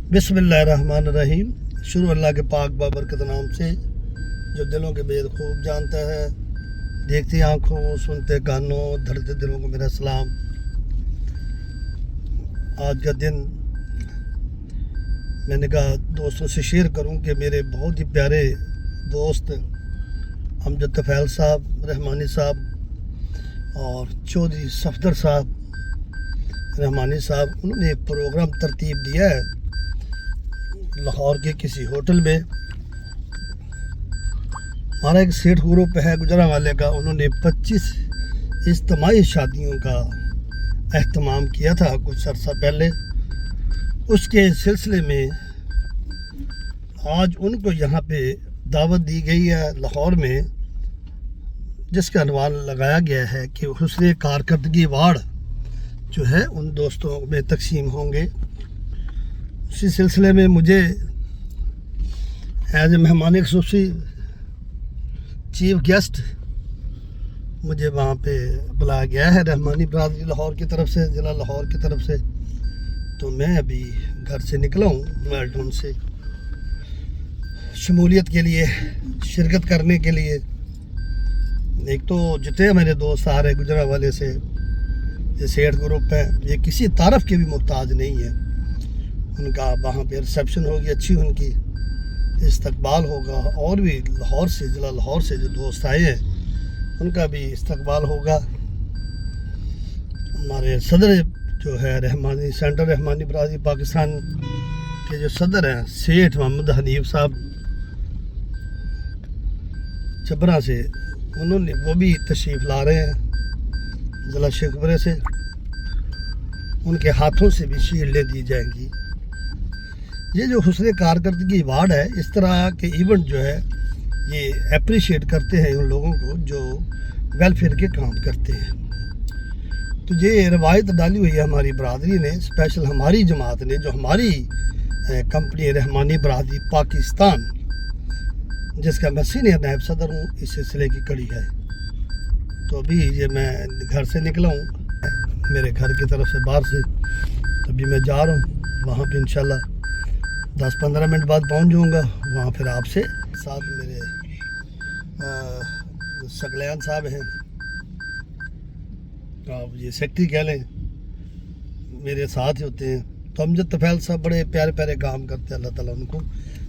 बिस्मिल्लाहिर्रहमानिर्रहीम। शुरू अल्लाह के पाक बाबरकत नाम से जो दिलों के बेद खूब जानता है। देखती आँखों, सुनते कानों, धड़ते दिलों को मेरा सलाम। आज का दिन मैंने कहा दोस्तों से शेयर करूं कि मेरे बहुत ही प्यारे दोस्त अमजद तफ़ैल साहब, रहमानी साहब और चौधरी सफदर साहब रहमानी साहब, उन्होंने एक प्रोग्राम तरतीब दिया है लाहौर के किसी होटल में। हमारा एक सेठ ग्रुप है गुजरांवाले का, उन्होंने 25 इज्तिमाई शादियों का एहतमाम किया था कुछ अर्सा पहले। उसके सिलसिले में आज उनको यहाँ पे दावत दी गई है लाहौर में, जिसका अनवान लगाया गया है कि हुस्न कारकर्दगी अवार्ड जो है उन दोस्तों में तकसीम होंगे। उसी सिलसिले में मुझे एज ए मेहमान ख़ुसूसी चीफ गेस्ट मुझे वहाँ पे बुलाया गया है रहमानी बरादरी लाहौर की तरफ से, ज़िला लाहौर की तरफ से। तो मैं अभी घर से निकला हूँ मेलटन से शमूलियत के लिए, शिरकत करने के लिए। एक तो जितने मेरे दोस्त आ रहे गुजरांवाले से, ये सेठ ग्रुप है, ये किसी तारफ़ के भी मुहताज नहीं है। उनका वहाँ पे रिसेप्शन होगी, अच्छी उनकी इस्तकबाल होगा, और भी लाहौर से, ज़िला लाहौर से जो दोस्त आए हैं उनका भी इस्तकबाल होगा। हमारे सदर जो है रहमानी सेंटर रहमानी बरादरी पाकिस्तान के जो सदर हैं सेठ मोहम्मद हनीफ साहब चबरा से, उन्होंने वो भी तशरीफ़ ला रहे हैं ज़िला शेखपुरे से। उनके हाथों से भी शील्डें दी जाएंगी। ये जो हुस्न कारकर्दगी अवार्ड है, इस तरह के इवेंट जो है ये अप्रिशिएट करते हैं उन लोगों को जो वेलफेयर के काम करते हैं। तो ये रवायत डाली हुई है हमारी बरादरी ने, स्पेशल हमारी जमात ने, जो हमारी कंपनी रहमानी बरादरी पाकिस्तान, जिसका मैं सीनियर नायब सदर हूँ, इस सिलसिले की कड़ी है। तो अभी ये मैं घर से निकला हूँ मेरे घर की तरफ से, बाहर से। अभी मैं जा रहा हूँ वहाँ पे, इंशाल्लाह 10-15 मिनट बाद पहुँच जाऊँगा वहाँ। फिर आपसे साथ मेरे सकलैन साहब हैं, आप ये सेक्रेटरी कह लें, मेरे साथ ही होते हैं। तो अमजद तफ़ैल साहब बड़े प्यारे प्यारे काम करते हैं, अल्लाह ताला उनको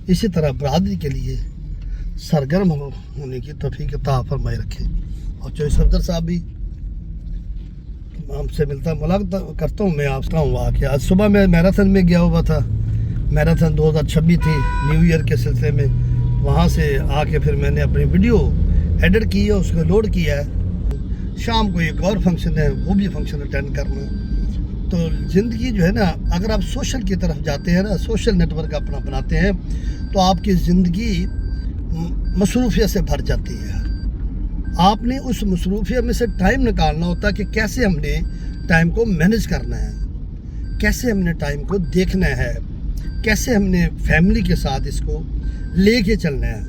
इसी तरह बरादरी के लिए सरगर्म होने की तौफीक अता फरमाए रखे। और चौधरी सफदर साहब भी हमसे मुलाकात करता हूँ मैं आपसे आके। आज सुबह मैं मैराथन में गया हुआ था, मैराथन 2026 थी न्यू ईयर के सिलसिले में। वहाँ से आके फिर मैंने अपनी वीडियो एडिट की है, उसको लोड किया है। शाम को एक और फंक्शन है, वो भी फंक्शन अटेंड करना। तो ज़िंदगी जो है ना, अगर आप सोशल की तरफ जाते हैं ना, सोशल नेटवर्क अपना बनाते हैं, तो आपकी ज़िंदगी मसरूफियत से भर जाती है। आपने उस मसरूफियत में से टाइम निकालना होता है कि कैसे हमने टाइम को मैनेज करना है, कैसे हमने टाइम को देखना है, कैसे हमने फैमिली के साथ इसको लेके चलना है।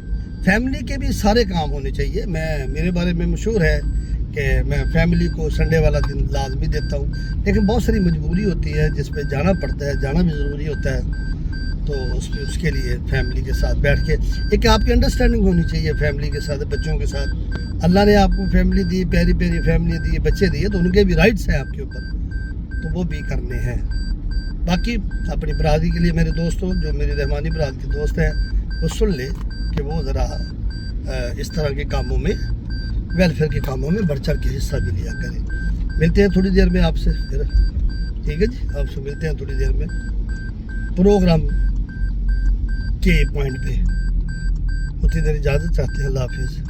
फैमिली के भी सारे काम होने चाहिए। मेरे बारे में मशहूर है कि मैं फैमिली को संडे वाला दिन लाजमी देता हूँ, लेकिन बहुत सारी मजबूरी होती है जिस पे जाना पड़ता है, जाना भी ज़रूरी होता है। तो उसके लिए फैमिली के साथ बैठ के एक आपकी अंडरस्टैंडिंग होनी चाहिए फैमिली के साथ, बच्चों के साथ। अल्लाह ने आपको फैमिली दी, प्यारी प्यारी फैमिली दी, बच्चे दिए, तो उनके भी राइट्स हैं आपके ऊपर, तो वो भी करने हैं। बाकी अपनी बरादरी के लिए मेरे दोस्तों, जो मेरे रहमानी बरादरी के दोस्त हैं, वो सुन ले कि वो ज़रा इस तरह के कामों में, वेलफेयर के कामों में बढ़ चढ़ के हिस्सा भी लिया करें। मिलते हैं थोड़ी देर में आपसे फिर, ठीक है जी, आपसे मिलते हैं थोड़ी देर में प्रोग्राम के पॉइंट पे। उतनी देर इजाज़त चाहते हैं, अल्लाह हाफिज़।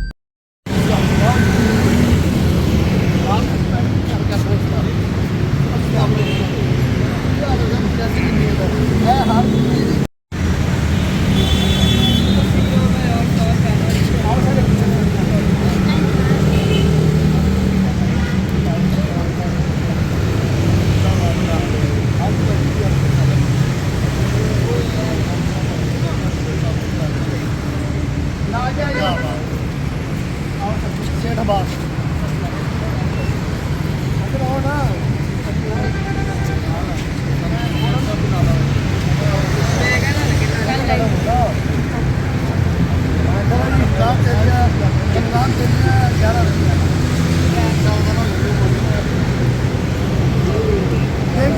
थैंक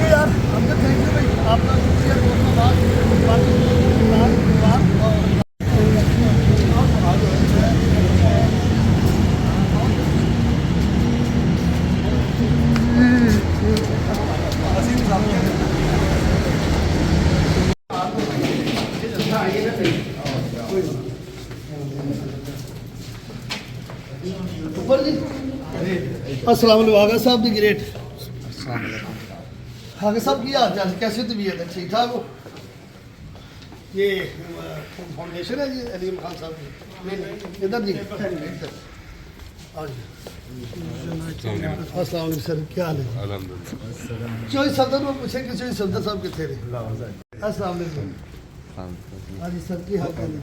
यू यार, हमको थैंक यू भाई, आपका शुक्रिया बहुत अस्सलाम वालेकुम आगा साहब दी ग्रेट। आगा साहब की हाल चाल, कैसे तबीयत है, ठीक ठाक हो? ये फाउंडेशन है जी अलीम खान साहब की, इधर जी आओ जी। अस्सलाम वालेकुम सर, क्या हाल है? अल्हम्दुलिल्लाह। चोई सदर में पूछे कि चोई सदर साहब कितने थे? अस्सलाम वालेकुम। हाँ जी सर, की हाल चाल है,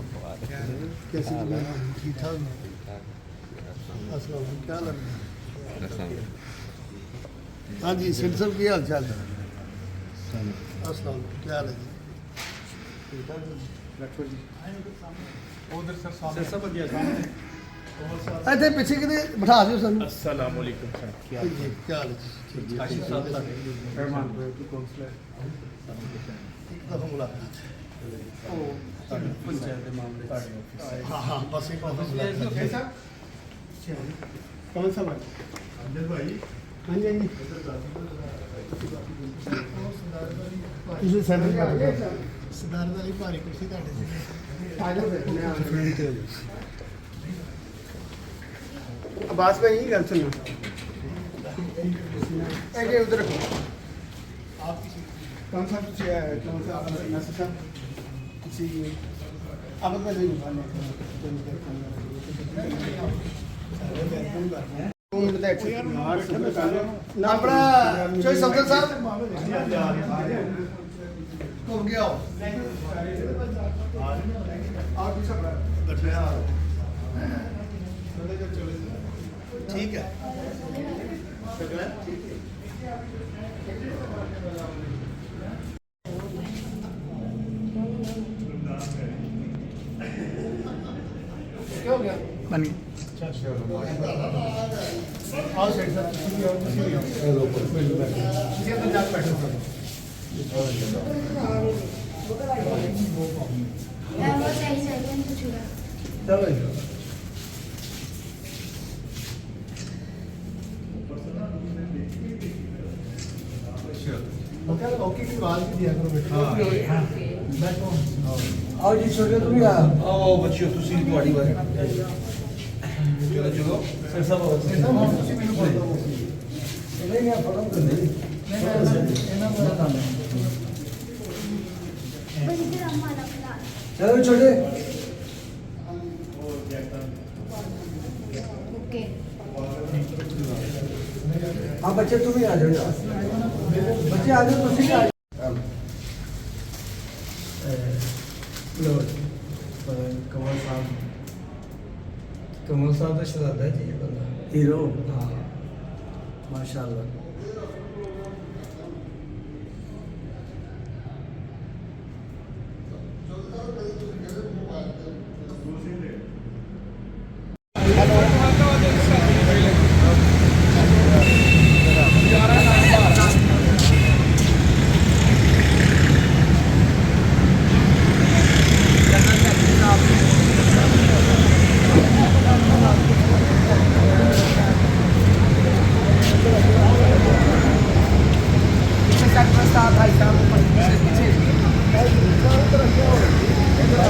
कैसे ठीक ठाक? अस्सलाम वालेकुम, क्या हाल है? हाँ जी सिंध साहब की हाल चाल है? अस्सलाम वालेकुम, क्या हाल है जी? ਇੱਥੇ ਪਿੱਛੇ ਕਿਤੇ ਬਿਠਾ ਦਿਓ ਸਾਨੂੰ। अस्सलाम वालेकुम सर, क्या हाल है जी? आशिफ साहब रहमान की काउंसलर दफा मुलाकात ओ पंचायत के मामले हाँ हाँ बस एक ऑफिस कैसा कौन सा भाई अमजद भाई? हाँ जी हाँ जी ਤੁਸੀਂ ਸੈਂਟਰ ਸਰਦਾਰ ਦੀ ਭਾਰੀ ਕੁਰਸੀ ਤੁਹਾਡੇ ਸੀ ਆ ਜਾਓ ਫਿਰ ਮੈਂ ਫਰੰਟ ਤੇ ਹੋ ਜਾਓ। आवाज में ही गल सुनो उधर कौन सा कुछ है, कौन सा नसर साहब किसी अब मैं नहीं अपना चोई सफदर साहब घूम के आओ ठीक है क्या हो गया बन गया आओ सेठ साहब चलो ओके की आवाज भी दिया करो बेटा। आओ जी छोटे तुम भी आओ बच्चियों ਤੁਸੀਂ ਤੁਹਾਡੀ ਵਾਰੀ ਚਲੋ ਚਲੋ ਸਰ ਸਾਹਿਬ ਤੁਸੀਂ ਮੈਨੂੰ ਫੋਨ ਦਿਓ ਨਹੀਂ ਨਹੀਂ ਫੋਨ ਕਰਦੇ ਇਹਨਾਂ ਦਾ ਕੰਮ ਹੈ चलो छोटे ओके हाँ बच्चे तुम ही आ जाओ बच्चे आ जाओ तुम ही आ जाओ कमल साहब का शहजादा है जी ये बंदा हीरो हाँ माशाल्लाह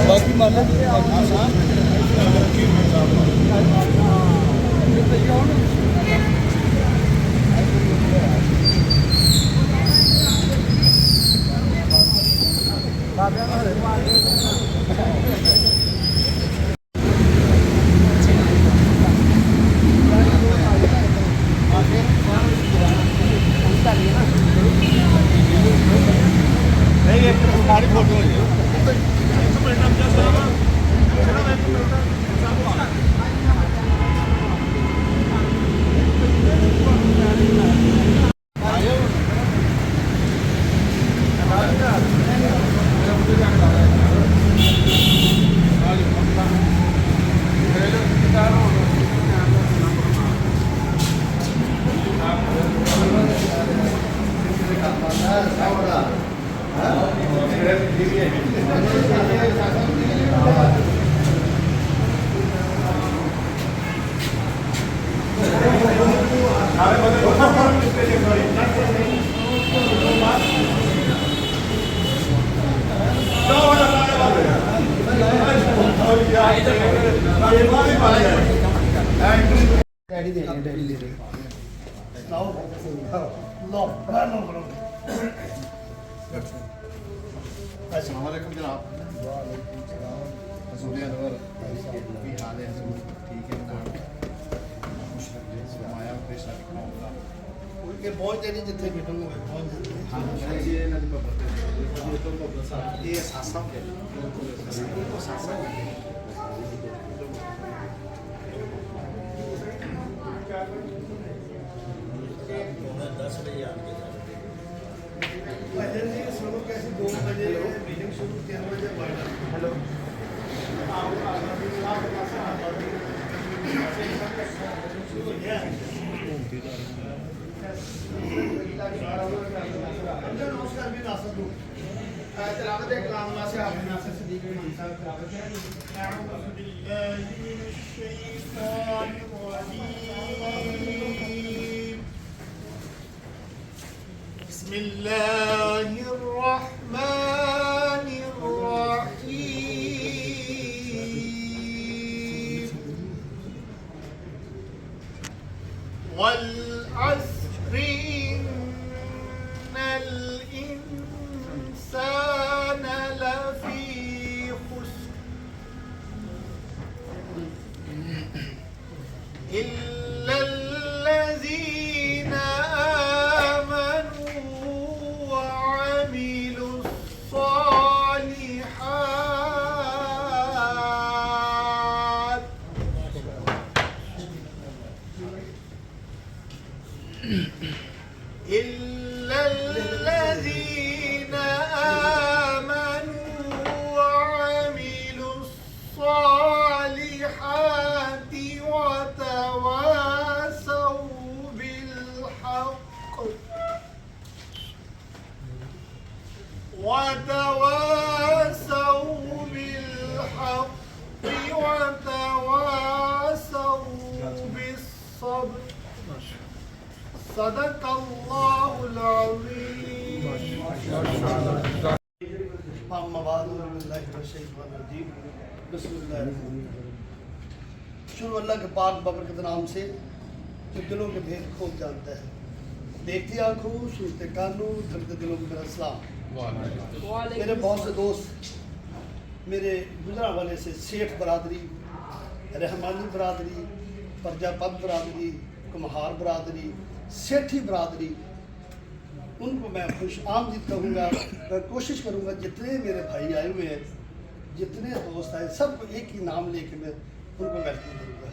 बाकी मामला नहीं ये हमारी फोटो है ਡੈਡੀ ਦੇ ਡੈਡੀ ਦੇ लो लो लो अस्सलामुअलैकुम जनाब। हसूलिया नवर की हाल है? हसूल ठीक है जनाब। माया पेश रखना उनके बहुत देरी जितने बैठूंगे बहुत हाँ ये ना ये सासा के सासा शुरू कैसे 2 बजे मीटिंग शुरू 3 बजे हेलो नमस्कार भी नासर दो तिलावत कलाम से आप नासर सदीक रहमान साहब तिलावत है अऊज़ु बिल्लाहि मिनश शैतानिर रजीम बिस्मिल्लाहिर रहमानिर रहीम वल अस्रि इन्नल इंसाना लफी खुस्र इल्ला الذين آمنوا وعملوا الصالحات إلا الذين آمنوا وعملوا الصالحات وتواصوا بالحق وتواصوا بالحق وتواصوا بالصبر صدق الله العظيم أما بعد أعوذ بالله من الشيطان الرجيم بسم الله الرحمن الرحيم شروع اللہ کے پاک بابرکت نام سے جو دلوں کے بھید کھول جانتا ہے دیکھتی آنکھوں سنتے کانوں دھڑکتے دلوں میں میرا سلام میرے بہت سے دوست میرے گزرا والے سے سیٹھ برادری رحمانی برادری پرجا پت برادری کمہار برادری سیٹھی برادری ان کو میں خوش آمدید کہوں گا میں کوشش کروں گا جتنے میرے بھائی آئے ہوئے ہیں جتنے دوست آئے سب کو ایک ہی نام لے کے میں ان کو ویلکم کروں گا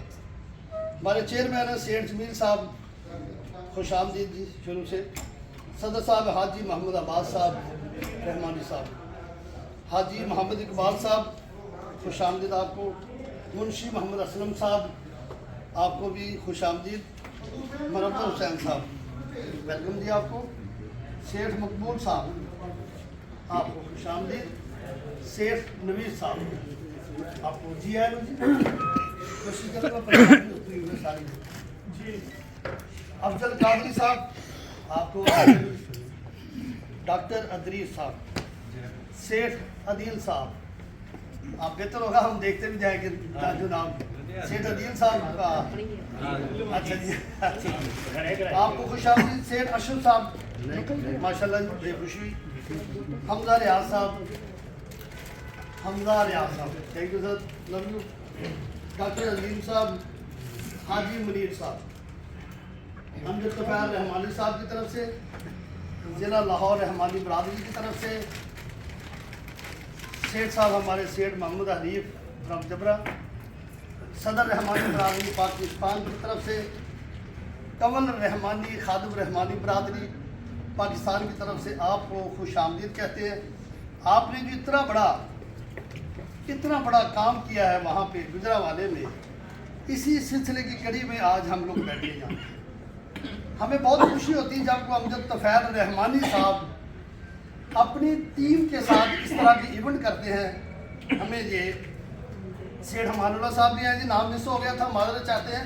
ہمارے چیئرمین ہیں سیٹھ جمیل صاحب خوش آمدید جی شروع سے صدر صاحب حاجی محمد عباس صاحب رحمانی صاحب حاجی محمد اقبال صاحب خوش آمدید آپ کو منشی محمد اسلم صاحب آپ کو بھی خوش آمدید مرحبا حسین صاحب ویلکم جی آپ کو سیٹھ مقبول صاحب آپ کو خوش آمدید سیٹھ نویر صاحب آپ کو جی آئے جی کوشش کروں گا ساری جی افضل قادری صاحب آپ کو ڈاکٹر ادریس صاحب سیٹھ عدیل صاحب آپ بہتر ہوگا ہم دیکھتے بھی جائیں کہ جو نام سیٹھ عدیل صاحب کا اچھا جی آپ کو خوش آمدید سیٹھ اشرف صاحب ماشاء اللہ بے خوشی حمزہ ریاض صاحب thank you sir love you doctor Azeem صاحب حاجی منیر صاحب امجد طفیل رحمانی صاحب کی طرف سے ضلع لاہور رحمانی برادری کی طرف سے سیٹھ صاحب ہمارے سیٹھ محمد حنیف فرام جبرا صدر رحمانی برادری پاکستان کی طرف سے کمل رحمانی خادم رحمانی برادری پاکستان کی طرف سے آپ کو خوش آمدید کہتے ہیں آپ نے جو اتنا بڑا کام کیا ہے وہاں پہ گجرانوالے میں اسی سلسلے کی کڑی میں آج ہم لوگ بیٹھے جاتے ہیں ہمیں بہت خوشی ہوتی ہے جب کو امجد طفیل رحمانی صاحب अपनी टीम के साथ इस तरह के इवेंट करते हैं। हमें ये सेठ हमानुल्लाह साहब भी हैं जी, नाम मिस हो गया था, माजरत चाहते हैं।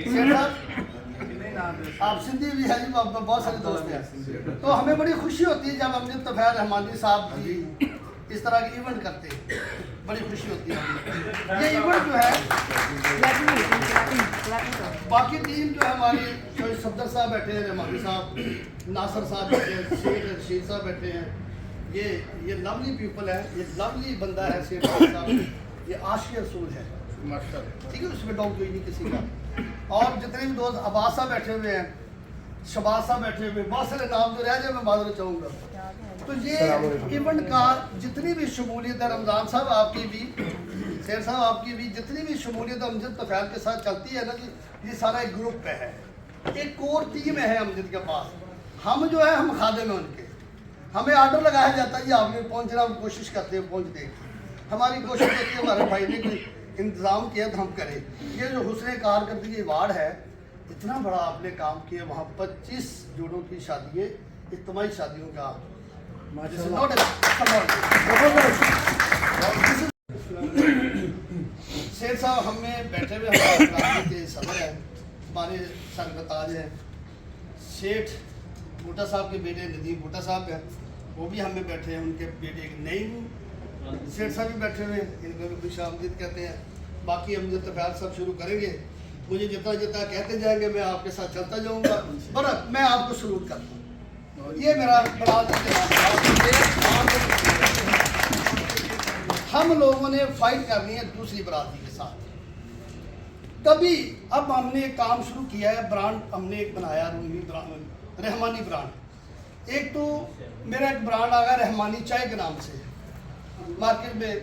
सेठ साहब आप सिंधी भी हैं जी, बहुत सारे दोस्त हैं, तो हमें बड़ी खुशी होती है जब अमजद तफैल रहमानी साहब जी इस तरह के इवेंट करते हैं, बड़ी खुशी होती है हमें। ये इवेंट जो है बाकी टीम जो है हमारी, सफदर साहब बैठे हैं, रहमानी साहब, नासर साहब बैठे हैं, शेख रशीद साहब बैठे हैं, ये लवली पीपल है, ये लवली बंदा है शेख साहब, ये आशिक रसूल है माशाल्लाह, ठीक है, उसमें डाउट कोई नहीं किसी का। और जितने भी दोस्त अब्बास साहब बैठे हुए हैं, शबाज साहब बैठे हुए, बहुत सारे नाम जो रह जाए मैं माजरत चाहूँगा। तो ये इवेंट का जितनी भी शमूलियत है, रमज़ान साहब आपकी भी, शेर साहब आपकी भी, जितनी भी शमूलियत अमजद तफैल के साथ चलती है ना जी, ये सारा एक ग्रुप है, एक कोर टीम है अमजद के पास। हम जो है हम खादिम हैं उनके, हमें आर्डर लगाया जाता है, ये आपने पहुँचना, हम कोशिश करते हैं पहुँच दें, हमारी कोशिश होती है हमारे भाई ने कोई इंतज़ाम किया तो हम करें। ये जो हुस्न कारकर्दगी अवार्ड है, इतना बड़ा आपने काम किया, वहाँ 25 जोड़ों की शादी, इज्तिमाई शादियों का शेर साहब हमें बैठे हुए, हमारे के सदर हैं, हमारे सरबताज हैं, शेठ बूटा साहब के बेटे नदीम बूटा साहब हैं, वो भी हमें बैठे हैं, उनके बेटे नईम शेठ साहब भी बैठे हुए हैं, इनको भी खुश आमदीद कहते हैं। बाकी अमजद तफैल सब शुरू करेंगे, मुझे जितना जितना कहते जाएंगे मैं आपके साथ चलता जाऊँगा, पर मैं आपको सलूट करता हूँ। ये मेरा बड़ा हम लोगों ने फाइट करनी है दूसरी बरादरी के साथ। तभी अब हमने एक काम शुरू किया है, ब्रांड हमने एक बनाया, रूमी ब्रांड, रहमानी ब्रांड। एक तो मेरा एक ब्रांड आ गया रहमानी चाय के नाम से, मार्केट में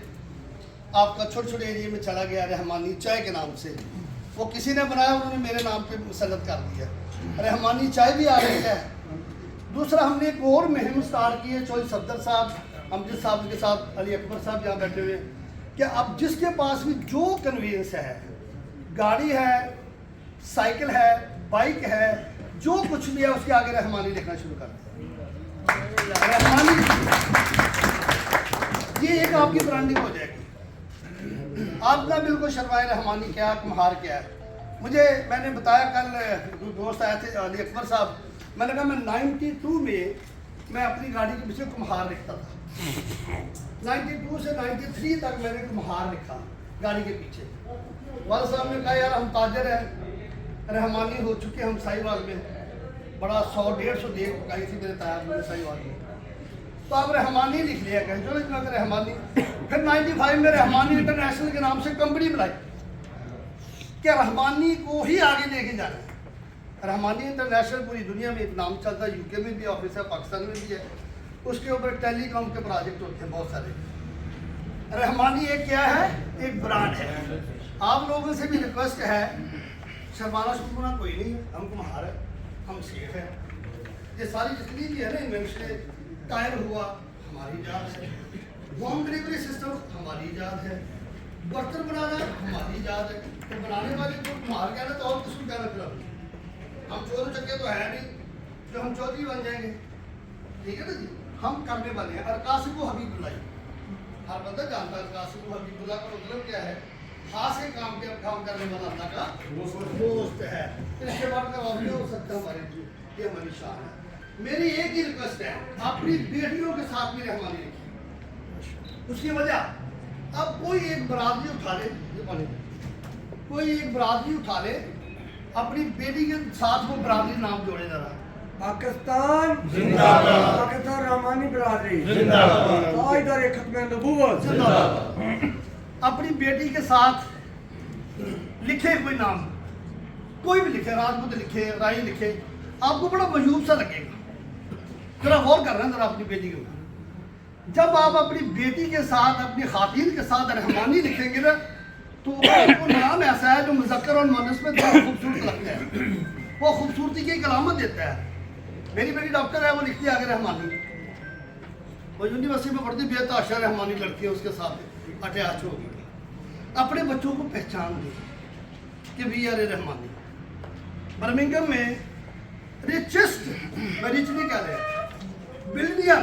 आपका छोटे छोटे एरिया में चला गया, रहमानी चाय के नाम से। वो किसी ने बनाया, उन्होंने मेरे नाम पे मुसल्लत कर दिया, रहमानी चाय भी आ रही है। दूसरा हमने एक और मुहिम स्टार्ट की है, चौधरी सफदर साहब, अमजद साहब के साथ अली अकबर साहब यहाँ बैठे हुए, कि अब जिसके पास भी जो कन्वीनियंस है, गाड़ी है, साइकिल है, बाइक है, जो कुछ भी है, उसके आगे रहमानी लिखना शुरू कर दें। रहमानी ये एक आपकी ब्रांडिंग हो जाएगी। आप ना बिल्कुल शर्माए, रहमानी क्या, कुम्हार क्या है। मैंने बताया, कल दोस्त आए थे अली अकबर साहब, मैंने कहा मैं 92 में मैं अपनी गाड़ी के पीछे कुम्हार लिखता था, 92 से 93 तक मैंने कुम्हार लिखा गाड़ी के पीछे। वाल साहब ने कहा यार हम ताजर हैं, रहमानी हो चुके हम साहिवाल में, बड़ा 100-150 देख पकाई थी मेरे तैयार में साहिवाल में, तो आप रहमानी लिख लिया कहें, चलो इतना रहमानी। फिर 95 में रहमानी इंटरनेशनल के नाम से कंपनी बनाई, क्या रहमानी को ही आगे लेके जाना है। रहमानी इंटरनेशनल पूरी दुनिया में एक नाम चलता है, यूके में भी ऑफिस है, पाकिस्तान में भी है, उसके ऊपर टेलीकॉम के प्रोजेक्ट होते हैं बहुत सारे। रहमानी एक क्या है, एक ब्रांड है। आप लोगों से भी रिक्वेस्ट है, शर्माना शुक्राना कोई नहीं, हम कुम्हार है, हम शेख है, ये सारी जितनी भी है ना इन्वेंशन, टायर हुआ हमारी इजाद है, होम डिलीवरी सिस्टम हमारी इजाद है, बर्तन बनाना हमारी इजाद है। तो बनाने वाले को कुम्हार कहना तो और किसको कहना, फिर हम चोर चक्के तो है नहीं जो हम चौधरी बन जाएंगे, ठीक है ना जी। हम करने वाले हैं, अरकासिबु हबीबुल्लाह, हर बंदा जानता है अरकासिबु हबीबुल्लाह का मतलब क्या है, खास के काम करने वाला अल्लाह का दोस्त है। इसके बाद का और क्या हो सकता है हमारे लिए, ये हमारी शान है। मेरी एक ही रिक्वेस्ट है, अपनी बेटियों के साथ भी रहमानी रखिए। उसकी वजह, अब कोई एक बरादरी उठा ले, कोई एक बरादरी उठा ले, अपनी बेटी के साथ वो बरादरी नाम जोड़े जरा, पाकिस्तान जिंदाबाद, पाकिस्तान रहमानी बरादरी जिंदाबाद, कायदर खत्म नबूवत जिंदाबाद। अपनी बेटी के साथ लिखे कोई नाम, कोई भी लिखे, राजपूत लिखे, राई लिखे, आपको बड़ा मजबूत सा लगेगा। जरा गौर कर रहे हैं जरा अपनी बेटी के ऊपर, जब आप अपनी बेटी के साथ, अपनी खातिन के साथ रहमानी लिखेंगे ना, तो वो नाम ऐसा है जो मुज़क्कर और मुअन्नस में बड़ा खूबसूरत लगता है, वो खूबसूरती की एक अलामत देता है। मेरी बेटी डॉक्टर है, वो लिखती है आगे रहमानी, वो यूनिवर्सिटी में पढ़ती बेताशा रहमानी लड़की है, उसके साथ अटैच होगी। अपने बच्चों को पहचान दे कि we are a Rahmani. Birmingham में रिचेस्ट, मैं रिच नहीं कह रहे, बिलियनियर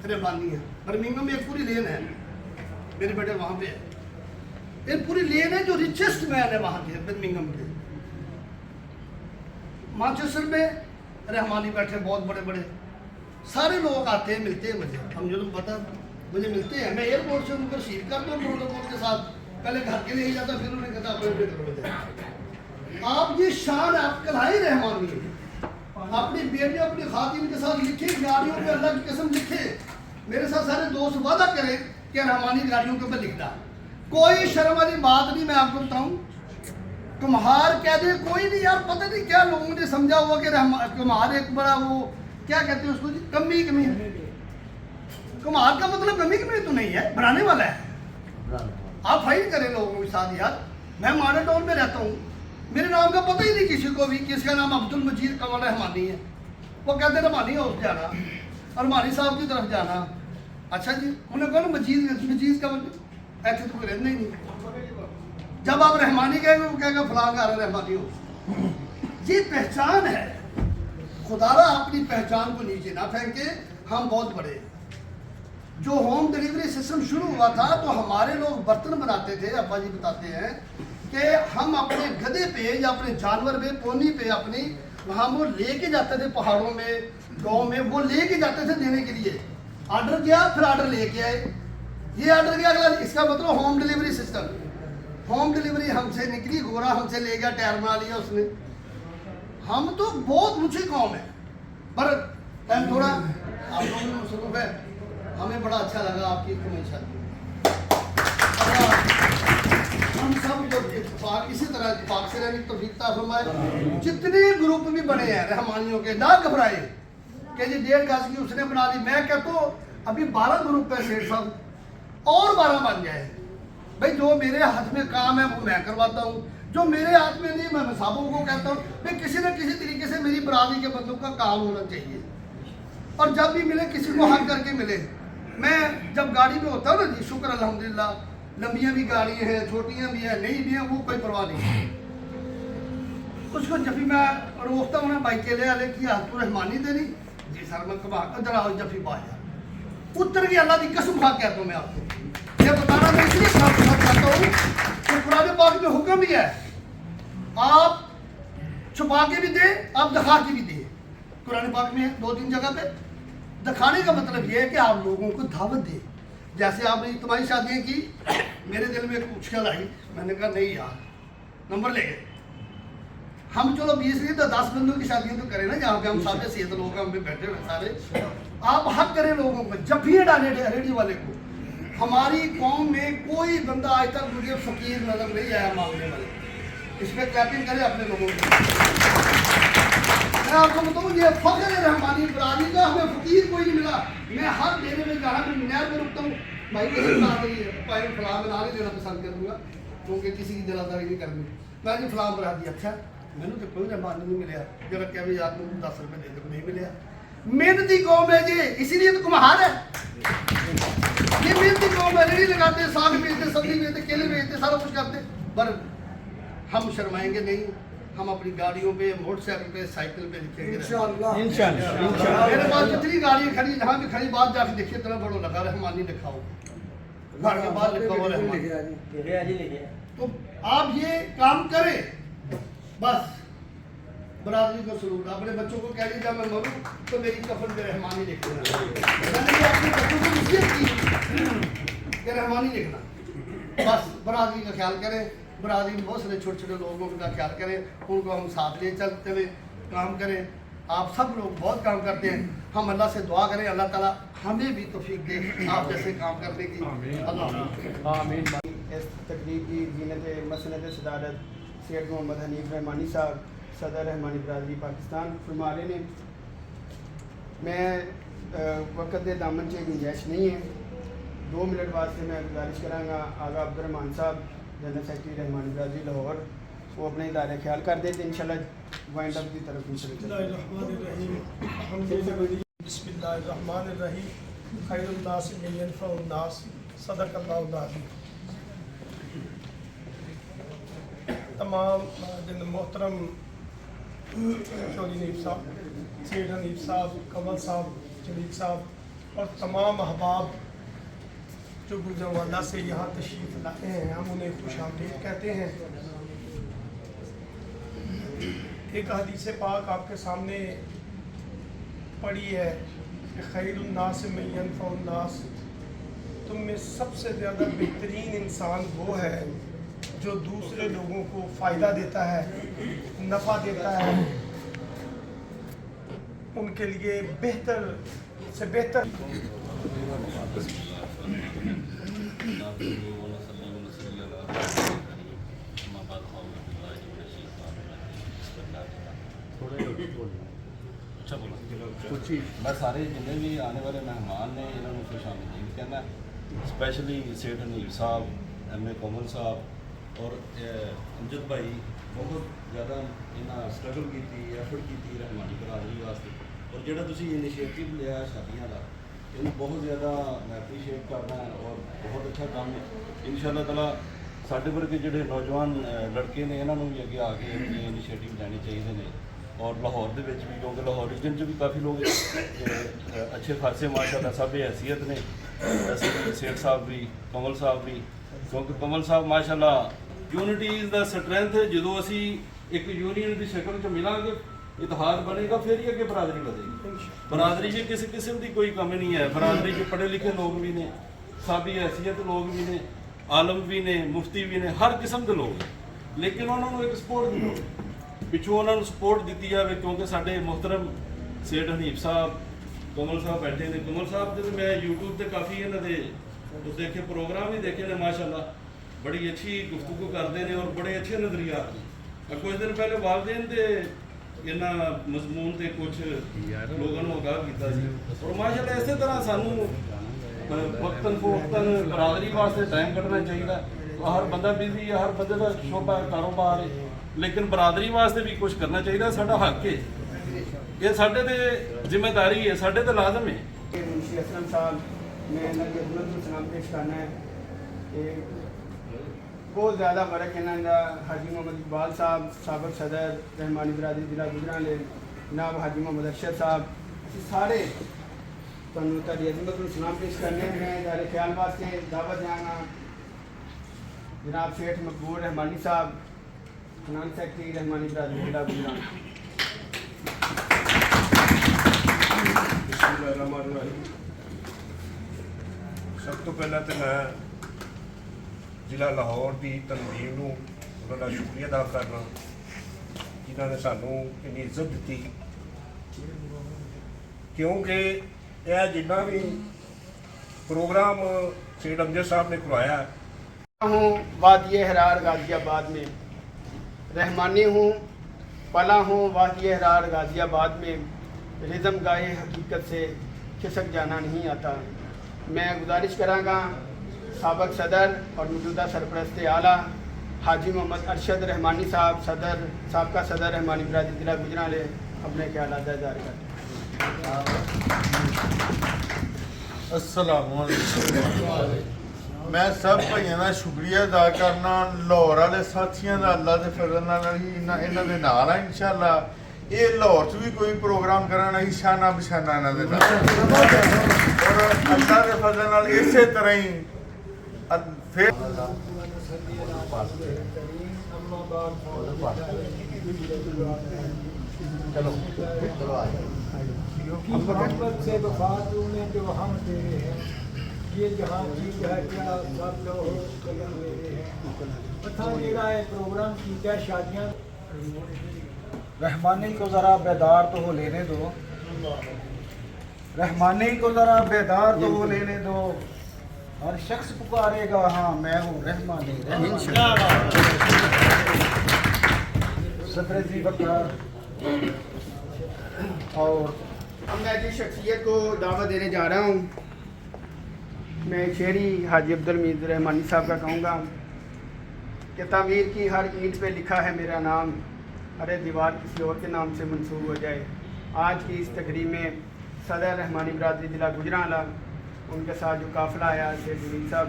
रहमानी है। बर्मिंघम में एक पूरी लेन है, मेरे बेटे वहाँ पे है। एक पूरी लेन है जो रिचेस्ट मैन है वहाँ के, बर्मिंघम के। मैनचेस्टर में रहमानी बैठे बहुत बड़े बड़े, सारे लोग आते हैं, मिलते हैं मुझे, हम जो पता मुझे मिलते हैं। मैं एयरपोर्ट से उनको रिसीव करता हूँ प्रोटोकॉल के साथ, पहले घर के लिए ही जाता, फिर उन्होंने कहता अपने। आप ये शान आप कलाई रहमानी है, अपनी बेटी अपनी खातिन के साथ लिखे, गाड़ियों पे अल्लाह की कसम लिखे। मेरे साथ सारे दोस्त वादा करें कि रहमानी गाड़ियों के ऊपर लिखना, कोई शर्म वाली बात नहीं। मैं आपको बताऊं, कुम्हार कह दे कोई नहीं यार, पता नहीं क्या लोगों ने समझा हुआ कि कुम्हार एक बड़ा वो क्या कहते हैं उसको जी, कमी कमी। कुम्हार का मतलब कमी कमी तो नहीं है, बनाने वाला है। आप फाइट करें लोगों के साथ यार। मैं मॉडल टाउन में रहता हूँ, मेरे नाम का पता ही नहीं किसी को भी, किसका नाम अब्दुल मजीद कमल रहमानी है। वो कहते रहमानी हाउस जाना, रहमानी साहब की तरफ जाना। अच्छा जी, उन्होंने कहा ना मजीद कमल, ऐसे तो कोई रहना ही नहीं। जब आप रहमानी कहेंगे वो कहेगा फलां का रहमानी हाउस। ये पहचान है, खुदारा अपनी पहचान को नीचे ना फेंके। हम बहुत बड़े हैं। जो होम डिलीवरी सिस्टम शुरू हुआ था तो हमारे लोग बर्तन बनाते थे, अब्बा जी बताते हैं कि हम अपने गधे पे या अपने जानवर पे, पोनी पे अपनी, वहाँ वो लेके जाते थे पहाड़ों में, गाँव में, वो लेके जाते थे देने के लिए। ऑर्डर किया, फिर ऑर्डर लेके आए, ये ऑर्डर किया अगला, इसका मतलब home delivery system. Home delivery हमसे निकली, गोरा हमसे ले गया, टायर बना लिया उसने। हम तो बहुत ऊँची कौम है, पर टाइम थोड़ा आप लोगों में मसरूफ है। हमें बड़ा अच्छा लगा आपकी शादी। हम सब जो इत्तेफाक, इसी तरह इत्तेफाक से रहने की तौफीक अता फरमाए। जितने ग्रुप भी बने हैं रहमानियों के, ना घबराए कि जी 1.5 गज की उसने बना ली। मैं कहता हूँ अभी 12 ग्रुप है सेठ साहब, और 12 बन जाए भाई। जो मेरे हाथ में काम है वो मैं करवाता हूँ, जो मेरे हाथ में नहीं मैं साहबों को कहता हूँ भाई किसी न किसी तरीके से मेरी बरादरी के बंदों का काम होना चाहिए। और जब भी मिले किसी को हक करके मिले। मैं जब गाड़ी में होता हूँ ना जी, शुक्र अल्हम्दुलिल्लाह, लंबियाँ भी गाड़ी हैं, छोटियाँ भी हैं, नहीं भी हैं, वो कोई परवाह नहीं। उसको जब भी मैं रोकता हूँ ना बाइक के ले आले की तू रहमानी देनी जी सर, मैं कबा इधर आओ जफी बाहर उतर के अल्लाह की कसम खा कहता हूँ। मैं आपको ये बताना मैं इसलिए चाहता हूँ कि कुरान पाक में हुक्म भी है, आप छुपा के भी दे, आप दिखा के भी दे। कुरान पाक में 2-3 जगह पे दिखाने का मतलब ये है कि आप लोगों को दावत दे। जैसे आपने तुम्हारी शादियाँ की, मेरे दिल में एक उछल आई, मैंने कहा नहीं यार, नंबर ले गए हम, चलो 20 नहीं तो 10 बंदों की शादियाँ तो करें ना, जहाँ पे हम सारे सेहत लोग हम पे बैठे हुए सारे। आप हक करें लोगों को, जब भी डाले रेडियो वाले को। हमारी कौम में कोई बंदा आज तक मुझे फकीर नजर नहीं आया मांगने वाले, इस पर क्लैपिंग करें अपने लोगों को। मैं आपको बताऊँ ये फख्र है रहमानी बरादरी का, हमें फकीर कोई नहीं मिला। मैं हर देने में जहाँ भी नहर में रुकता हूँ, भाई किसी बना रही है पाए फलां बना नहीं देना पसंद करूँगा, क्योंकि किसी की दिलादारी नहीं करनी। मैं जी फलां बना दी, अच्छा मैंने तो कोई रहमानी नहीं मिला, जरा क्या भी याद में 10 रुपये दे दो, नहीं मिला। मेहनती कौम है जी, इसीलिए तो कुम्हार है। ये मेहनती कौम है, रेडी लगाते, साग बेचते, सब्जी बेचते, केले बेचते, सारा कुछ करते, पर हम शर्माएंगे नहीं। हम अपनी गाड़ियों पे, मोटरसाइकिल पे, साइकिल पे लिखेंगे इंशाअल्लाह। मेरे पास जितनी गाड़ियाँ खड़ी, जहाँ भी खड़ी, बात जाके देखिए, इतना बड़ा लगा रहमानी लिखा हो, घर के बाद लिखा हुआ रहमानी। तो आप ये काम करें, बस बरादरी को सलूट। अपने बच्चों को कह लीजिए मैं मरूँ तो मेरी कफन पे रहमानी लिख देना। मैंने अपने बच्चों को नसीहत की कि रहमानी लिखना। बस बरादरी का ख्याल करें, बरादरी में बहुत सारे छोटे छोटे लोगों का ख्याल करें, उनको हम साथ ले चलते हुए काम करें। आप सब लोग बहुत काम करते हैं, हम अल्लाह से दुआ करें अल्लाह ताला हमें भी तौफीक दे आप जैसे काम करने की। अल्लाह आमीन। इस तकरीब की जीनत मसनद सदारत सैयद मोहम्मद हनीफ रहमानी साहब, सदर रहमानी बरादरी पाकिस्तान फरमा रहे ने। मैं वक्त के दामन से गुंजाइश नहीं है, 2 मिनट वास्ते मैं गुजारिश कराँगा आगा अब्दुर्रहमान साहब जनरल सेक्रेटरी रहमानी बरादरी लाहौर, वो अपने इदारे ख्याल कर देते इंशाल्लाह वाइंड अप की तरफ बिस्मिल्लाहिर्रहमानिर्रहीम खैरुन्नास मन यनफउन्नास सदक़ल्लाहुल अज़ीम। तमाम दिन मोहतरम चौधरी हनीफ साहब, सेठ हनीफ साहब, कमल साहब, जलील साहब, और तमाम अहबाब जो गुजरवाला से यहाँ तशरीफ़ लाए हैं, हम उन्हें खुश आमदीद कहते हैं। एक हदीस पाक आपके सामने पढ़ी है कि खैरुन्नास मन यनफ़उन्नास, तुम में सबसे ज़्यादा बेहतरीन इंसान वो है जो दूसरे लोगों को फ़ायदा देता है, नफ़ा देता है, उनके लिए बेहतर से बेहतर। मैं सारे जिन्हें भी आने वाले मेहमान ने इन्होंने खुश आमदीद कहना, स्पैशली सेठ हनीफ साहब, MA कोमल साहब और अमजद भाई बहुत ज़्यादा इन्हें स्ट्रगल की एफर्ट की रहमानी बरादरी वास्ते, और जोड़ा तुसी इनिशिएटिव लिया शादियाँ का, इन्हें बहुत ज़्यादा मैं अप्रीशिएट करना है और बहुत अच्छा काम है। इंशाअल्लाह ताला साढ़े वर्गे जोड़े नौजवान लड़के ने इन्होंने भी अगे आके इनिशिएटिव लेने चाहिए ने, और लाहौर के भी, क्योंकि लाहौर रीजन भी काफ़ी लोग अच्छे खासे माशाअल्लाह सब हैसियत ने, सेठ साहब भी, कमल साहब भी, क्योंकि कमल साहब माशाअल्लाह यूनिटी इज़ द स्ट्रेंथ है। जो असी एक यूनियन की शक्ल च मिलांगे, इतिहाद बनेगा, फिर ही अगे बरादरी बढ़ेगी। बरादरी में किसी किस्म की कोई कमी नहीं है, बरादरी में पढ़े लिखे लोग भी ने, साबी हैसियत लोग भी ने, आलम भी ने, मुफ्ती भी ने, हर किस्म के लोग, लेकिन उन्होंने एक सपोर्ट दी पिछों उन्होंने सपोर्ट दी जाए, क्योंकि साढ़े मोहतरम सेठ हनीफ साहब, कमल साहब बैठे ने। कमल साहब जो मैं यूट्यूब पर काफ़ी इन्होंने देखे प्रोग्राम ही देखे ने, माशाअल्लाह बड़ी अच्छी गुफ्तगू करते हैं और बड़े अच्छे नज़रियात ने। कुछ दिन पहले वालदेन के इन्होंने मजमून से कुछ लोगों को आगाह किया, और माशाअल्लाह इस तरह सानू वक्तन फवक्तन बरादरी वास्ते टाइम कढ़ना चाहिए। हर बंदा बिजी है, हर बंदे का शोबा कारोबार है, लेकिन बरादरी वास्ते भी कुछ करना चाहिए। साडा हक है, ये साडे ते जिम्मेदारी है, साडे ते लाजम है। मुंशी असलम साहब, मैं इन्होंने सलाम पेश करना है कि बहुत ज़्यादा फ़र्क इन्होंने हाजी मोहम्मद इकबाल साहब, साबिक सदर रहमानी बरादरी जिला गुजरांवाले, जनाब हाजी मोहम्मद अरशद साहब, सारे तुहानू तुहाडी अज़मत नूं सलाम पेश करने में इदारे ख्याल वास्ते दावत देंगा। जनाब सेठ मकबूल रहमानी साहब, फिनांस सेक्रेटरी रहमानी बरादरी जिला गुजरांवाला। सब तो पहला तो मैं जिला लाहौर की तनजीम नूं उन्होंने शुक्रिया अदा करना, जिन्होंने सानू इन्नी इज्जत दी, क्योंकि यह जिन्ना भी प्रोग्राम सेठ अमजद साहब ने करवाया हूँ वादिय हरार गाज़ियाबाद में, रहमानी हूँ, पला हूँ वादिय हरार गाज़ियाबाद में, रिज़म गाए हकीकत से खिसक जाना नहीं आता। मैं गुजारिश कराँगा साबिक सदर और मौजूदा सरपरस्त आला हाजी मोहम्मद अरशद रहमानी साहब, सदर साबका सदर रहमानी बरादरी जिला गुजरांवाले, अपने ख्यालात जाहिर करें। अस्सलामुअलैकुम। मैं सब भाइयों का शुक्रिया अदा करना, लाहौर वाले साथियों का अल्लाह के फजल नाल ही इन्हां दे नाल है इंशाअल्लाह। ये लाहौर च भी कोई प्रोग्राम करना ही शाना बशाना इन्हां दे नाल, और अल्लाह के फजल नाल इसे तरह ही फिर मोहब्बत से वफा तूने जो हम तेरे हैं, ये जहाँ चीज है क्या सब लोग कदम मेरे हैं। पता मेरा है प्रोग्राम की क्या शादियाँ। रहमानी को ज़रा बेदार तो हो लेने दो, रहमानी को ज़रा बेदार तो हो लेने दो, हर शख्स पुकारेगा हाँ मैं हूँ रहमानी। सदर जी बकर और अब मैं जिस शख्सियत को दावत देने जा रहा हूँ, मैं शेरी हाजी अब्दुल मीर रहमानी साहब का कहूँगा कि तामीर की हर ईंट पे लिखा है मेरा नाम, अरे दीवार किसी और के नाम से मंसूब हो जाए। आज की इस तकरीब में सदर रहमानी बरादरी जिला गुजरांवाला, उनके साथ जो काफ़िला आया सेठ जमील साहब,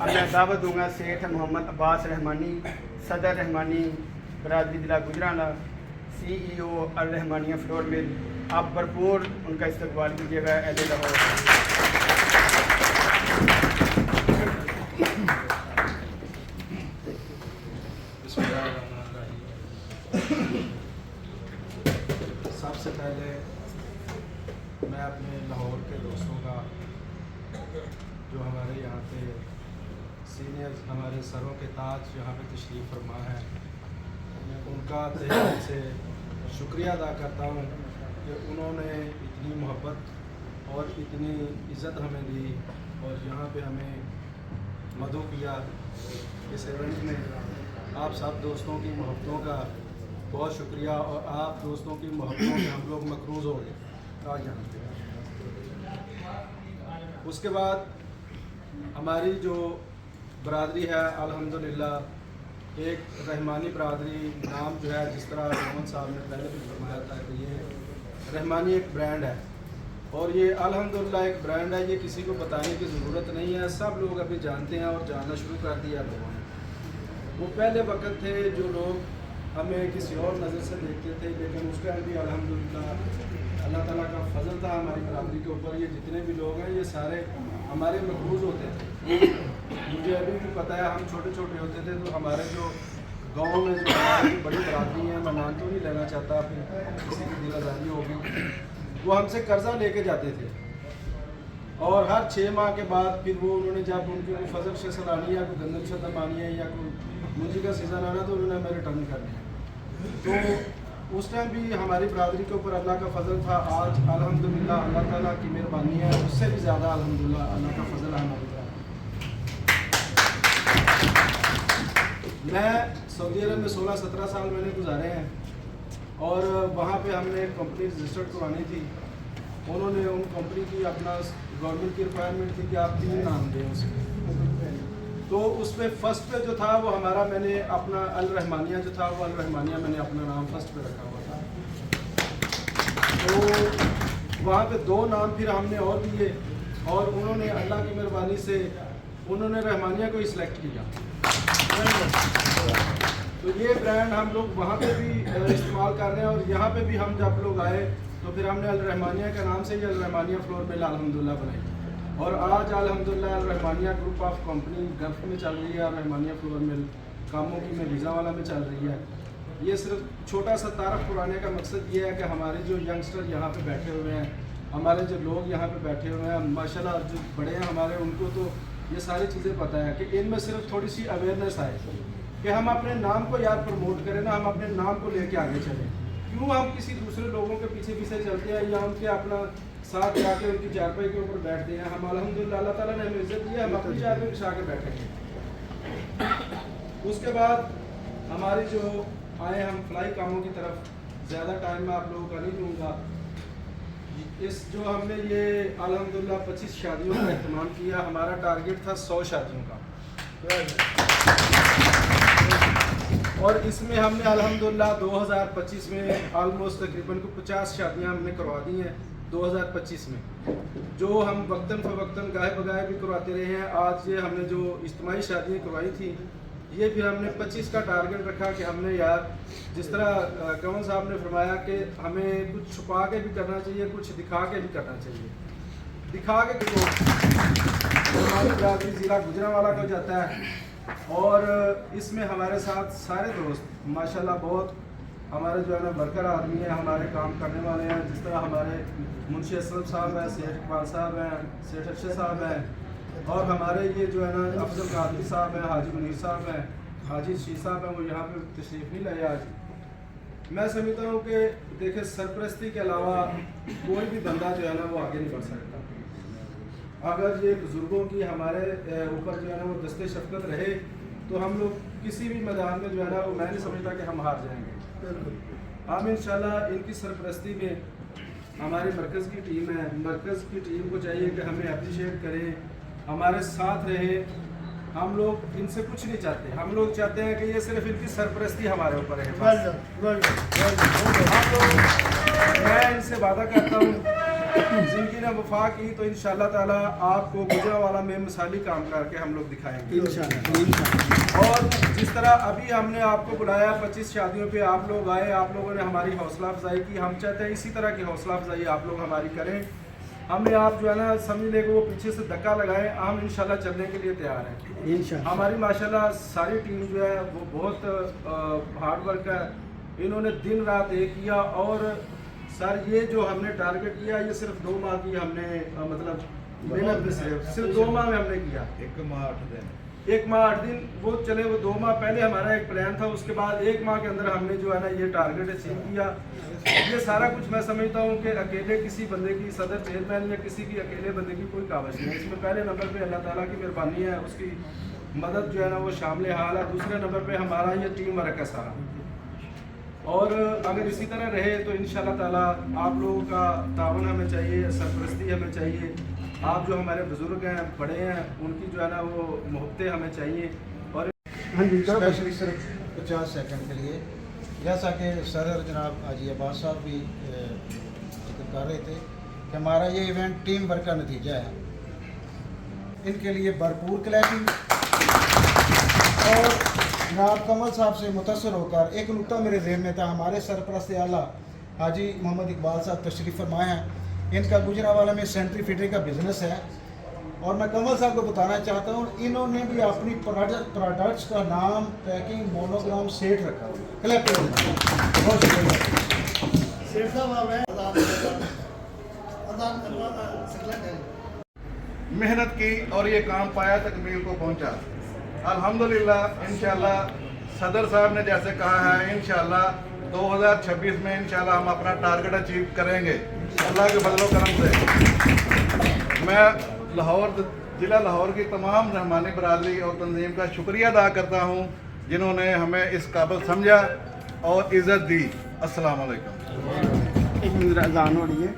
अब मैं दावत दूँगा सेठ मोहम्मद अब्बास रहमानी, सदर रहमानी बरादरी जिला गुजरांवाला, CEO अल रहमानिया फ्लोर मिल। आप भरपूर उनका इस्तकबाल कीजिएगा। अहले लाहौर। हमारे सरों के ताज यहाँ पे तशरीफ़ फरमा है, उनका तहे दिल से शुक्रिया अदा करता हूँ कि उन्होंने इतनी मोहब्बत और इतनी इज़्ज़त हमें दी और यहाँ पे हमें मदऊ किया। इस इवेंट में आप सब दोस्तों की मोहब्बतों का बहुत शुक्रिया, और आप दोस्तों की मोहब्बतों में हम लोग मकरूज़ हो गए आज यहाँ पे। उसके बाद हमारी जो बरादरी है अल्हम्दुलिल्लाह एक रहमानी बरादरी नाम जो है, जिस तरह मोहम्मद साहब ने पहले भी फरमाया था कि ये रहमानी एक ब्रांड है और ये अल्हम्दुलिल्लाह एक ब्रांड है, ये किसी को बताने की ज़रूरत नहीं है, सब लोग अभी जानते हैं और जानना शुरू कर दिया लोगों ने। वो पहले वक्त थे जो लोग हमें किसी और नज़र से देखते थे, लेकिन उस टाइम भी अल्हम्दुलिल्लाह अल्लाह ताला का फजल था हमारी बरादरी के ऊपर। ये जितने भी लोग हैं ये सारे हमारे मकबूज होते थे। मुझे अभी भी पता है, हम छोटे छोटे होते थे तो हमारे जो गाँव में जो हमारी बड़ी बरादरी है, मैं नाम तो नहीं लेना चाहता, फिर किसी की दिल आज़ारी होगी, वो हमसे कर्जा लेके जाते थे और हर 6 माह के बाद फिर वो उन्होंने जब उनकी कोई फसल शसल आनी है, कोई गंदम शदम आनी है या कोई मुंजी का सीज़न आना, तो उन्होंने हमें रिटर्न कर दिया। तो उस टाइम भी हमारी बरादरी के ऊपर अल्लाह का फजल था। आज अल्हम्दुलिल्लाह अल्लाह ताला की मेहरबानी है, उससे भी ज़्यादा अल्हम्दुलिल्लाह अल्लाह का फजल है हमारी बरादरी। मैं सऊदी अरब में 16-17 साल मैंने गुजारे हैं और वहाँ पे हमने एक कंपनी रजिस्टर्ड करवानी थी। उन्होंने उन कंपनी की अपना गवर्नमेंट की रिक्वायरमेंट थी कि आप 3 नाम दें उसमें, तो उस पर फर्स्ट पे जो था वो हमारा, मैंने अपना अल रहमानिया जो था वो अल रहमानिया मैंने अपना नाम फर्स्ट पे रखा हुआ था। तो वहाँ पे 2 नाम फिर हमने और दिए और उन्होंने अल्लाह की मेहरबानी से उन्होंने रहमानिया को ही सिलेक्ट किया। तो ये ब्रांड हम लोग वहाँ पे भी इस्तेमाल कर रहे हैं और यहाँ पे भी हम जब लोग आए तो फिर हमने अल रहमानिया के नाम से ही अल रहमानिया फ्लोर मिल अल्हम्दुलिल्लाह बनाई और आज अल्हम्दुलिल्लाह Al Rahmania group of company Gulf में चल रही है। अल रहमानिया फ्लोर मिल कामों की में वीज़ा वाला में चल रही है। ये सिर्फ छोटा सा तारफ़ पुराने का मकसद ये है कि हमारे जो यंगस्टर यहाँ पे बैठे हुए हैं, हमारे जो लोग यहाँ पे बैठे हुए हैं, माशाल्लाह जो बड़े हैं हमारे, उनको तो ये सारी चीज़ें पता है कि इनमें सिर्फ थोड़ी सी अवेयरनेस आए कि हम अपने नाम को यार प्रमोट करें ना, हम अपने नाम को लेके आगे चलें। क्यों हम किसी दूसरे लोगों के पीछे पीछे चलते हैं या उनके अपना साथ जाके उनकी चारपाई के ऊपर बैठते हैं। हम अल्हम्दुलिल्लाह अल्लाह ताला ने हमें इज्जत दी है, हम अपनी चारपाई बिछा के बैठेंगे। उसके बाद हमारी जो आए हम फ्लाई कामों की तरफ, ज़्यादा टाइम मैं आप लोगों का नहीं दूँगा। इस जो हमने ये अल्हम्दुलिल्लाह 25 शादियों का एहतमाम किया, हमारा टारगेट था 100 शादियों का और इसमें हमने अल्हम्दुलिल्लाह 2025 में ऑलमोस्ट तकरीबन को 50 शादियाँ हमने करवा दी हैं 2025 में, जो हम वक्तन फ़वक्तन गाहे बगाहे भी करवाते रहे हैं। आज ये हमने जो इज्तिमाई शादियाँ करवाई थी, ये फिर हमने 25 का टारगेट रखा कि हमने यार जिस तरह कंवर साहब ने फरमाया कि हमें कुछ छुपा के भी करना चाहिए, कुछ दिखा के भी करना चाहिए। दिखा के तो हमारी बरादरी ज़िला गुजरांवाला का जाता है और इसमें हमारे साथ सारे दोस्त माशाल्लाह बहुत हमारे जो है ना वर्कर आदमी हैं, हमारे काम करने वाले हैं। जिस तरह हमारे मुंशी असलम साहब हैं, सेठ इकबाल साहब हैं, सेठ अरशद साहब हैं और हमारे ये जो है ना अफजल कादरी साहब हैं, हाजी मुनीर साहब हैं, हाजी शीर साहब हैं, वो यहाँ पे तशरीफ़ नहीं लाए आज। मैं समझता हूँ कि देखिए सरपरस्ती के अलावा कोई भी बंदा जो है ना वो आगे नहीं बढ़ सकता। अगर ये बुज़ुर्गों की हमारे ऊपर जो है ना वो दस्ते शफ़क़त रहे तो हम लोग किसी भी मैदान में जो है ना वो मैं नहीं समझता कि हम हार जाएंगे। हम इंशाल्लाह इनकी सरपरस्ती में हमारे मरकज़ की टीम है, मरकज़ की टीम को चाहिए कि हमें अप्रिशिएट करें, हमारे साथ रहे। हम लोग इनसे कुछ नहीं चाहते, हम लोग चाहते हैं कि ये सिर्फ इनकी सरपरस्ती हमारे ऊपर है। हम लोग, मैं इनसे वादा करता हूँ ज़िंदगी ने वफा की तो इंशाअल्लाह ताला आपको गुजरांवाला में मिसाली काम करके हम लोग दिखाएंगे इंशाअल्लाह। और जिस तरह अभी हमने आपको बुलाया 25 शादियों पे आप लोग आए, आप लोगों ने हमारी हौसला अफजाई की, हम चाहते हैं इसी तरह की हौसला अफजाई आप लोग हमारी करें। हमने आप जो है ना समझ ले कि वो पीछे से धक्का लगाएं, हम इंशाल्लाह चलने के लिए तैयार हैं इंशाल्लाह। हमारी माशाल्लाह सारी टीम जो है वो बहुत हार्ड वर्क है, इन्होंने दिन रात एक किया। और सर ये जो हमने टारगेट किया ये सिर्फ 2 माह की हमने मतलब मेहनत में सिर्फ 2 माह में हमने किया। 1 माह 8 दिन 1 माह 8 दिन वो चले, वो 2 माह पहले हमारा एक प्लान था, उसके बाद 1 माह के अंदर हमने जो है ना ये टारगेट अचीव किया। ये सारा कुछ मैं समझता हूँ कि अकेले किसी बंदे की, सदर चेयरमैन या किसी की अकेले बंदे की कोई काबिज नहीं है। इसमें पहले नंबर पे अल्लाह ताला की मेहरबानी है, उसकी मदद जो है ना वो शामिल हाल है। दूसरे नंबर पे हमारा ये टीम वर्क है सारा, और अगर इसी तरह रहे तो इंशाल्लाह ताला आप लोगों का ताउन हमें चाहिए, सरपरस्ती हमें चाहिए। आप जो हमारे बुजुर्ग हैं, बड़े हैं, उनकी जो है ना वो मोहब्बतें हमें चाहिए। और स्पेशली सिर्फ 50 सेकंड के लिए, जैसा कि सदर जनाब हाजी अब्बास साहब भी जिक्र कर रहे थे कि हमारा ये इवेंट टीम वर्क का नतीजा है। इनके लिए भरपूर क्लैपिंग। और जनाब कमल साहब से मुतासर होकर एक नुक्ता मेरे ज़हन में था, हमारे सरपरस्त आला हाजी मोहम्मद इकबाल साहब तशरीफ़ फरमाए हैं। इनका गुजरांवाला में सेंट्री फिटिंग का बिज़नेस है, और मैं कमल साहब को बताना चाहता हूँ, इन्होंने भी अपनी प्रोडक्ट्स का नाम पैकिंग मोनोग्राम सेठ रखा हुआ है। क्लैप बहुत शुक्रिया। मेहनत की और ये काम पाया, तकमील को पहुंचा। अल्हम्दुलिल्लाह इंशाल्लाह सदर साहब ने जैसे कहा है, इंशाल्लाह 2026 में इंशाल्लाह हम अपना टारगेट अचीव करेंगे अल्लाह के फजल करम से। मैं लाहौर ज़िला लाहौर की तमाम रहमानी बरादरी और तंजीम का शुक्रिया अदा करता हूँ जिन्होंने हमें इस काबिल समझा और इज़्ज़त दी। अस्सलाम वालेकुम। एक मिनट अजान हो रही है।